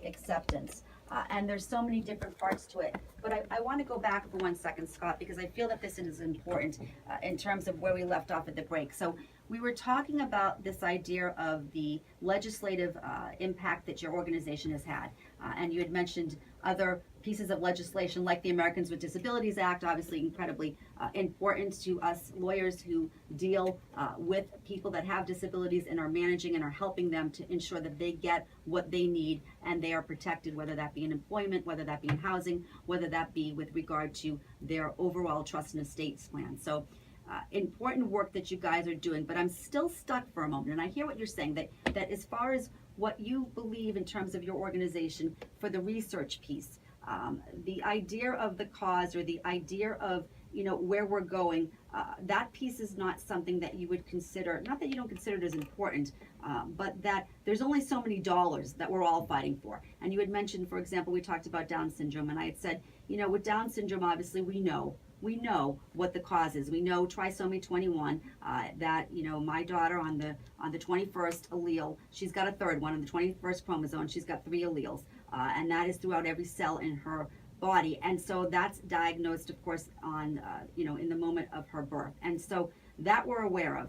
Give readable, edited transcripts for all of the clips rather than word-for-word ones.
acceptance. And there's so many different parts to it. But I want to go back for 1 second, Scott, because I feel that this is important in terms of where we left off at the break. So we were talking about this idea of the legislative impact that your organization has had. And you had mentioned other pieces of legislation like the Americans with Disabilities Act, obviously incredibly important to us lawyers who deal with people that have disabilities and are managing and are helping them to ensure that they get what they need and they are protected, whether that be in employment, whether that be in housing, whether that be with regard to their overall trust and estates plan. So important work that you guys are doing, but I'm still stuck for a moment, and I hear what you're saying, that as far as what you believe in terms of your organization for the research piece, the idea of the cause or the idea of where we're going, that piece is not something that you would consider, not that you don't consider it as important, but that there's only so many dollars that we're all fighting for. And you had mentioned, for example, we talked about Down syndrome, and I had said, with Down syndrome, obviously we know what the cause is. We know trisomy 21, that my daughter on the 21st allele, she's got a third one on the 21st chromosome, she's got 3 alleles, and that is throughout every cell in her body. And so that's diagnosed, of course, on in the moment of her birth. And so that we're aware of.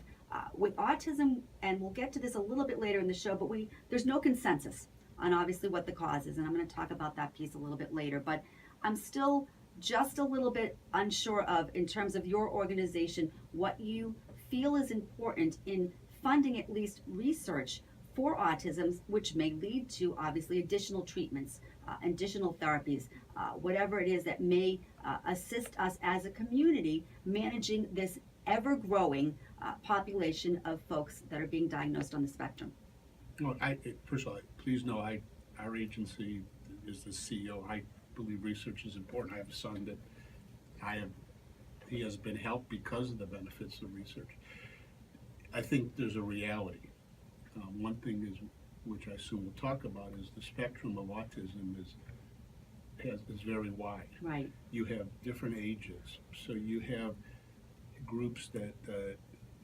With autism, and we'll get to this a little bit later in the show, but there's no consensus on obviously what the cause is, and I'm going to talk about that piece a little bit later. But I'm still just a little bit unsure of, in terms of your organization, what you feel is important in funding at least research for autism, which may lead to obviously additional treatments, additional therapies, whatever it is that may assist us as a community managing this ever-growing population of folks that are being diagnosed on the spectrum. Well, first of all, please know our agency is the CEO. I believe research is important. I have a son that he has been helped because of the benefits of research. I think there's a reality. One thing is, which I assume we'll talk about, is the spectrum of autism is very wide. Right. You have different ages, so you have groups that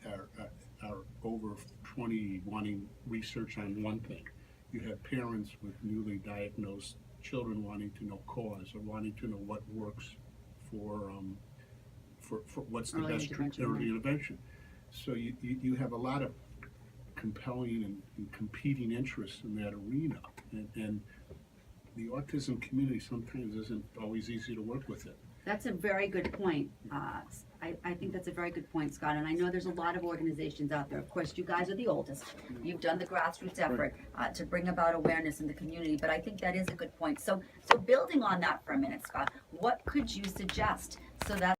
are over 20 wanting research on one thing. You have parents with newly diagnosed children wanting to know cause, or wanting to know what works for what's the best early intervention. So you have a lot of compelling and competing interests in that arena, and the autism community sometimes isn't always easy to work with it. That's a very good point. I think that's a very good point, Scott. And I know there's a lot of organizations out there. Of course, you guys are the oldest. You've done the grassroots effort to bring about awareness in the community. But I think that is a good point. So building on that for a minute, Scott, what could you suggest so that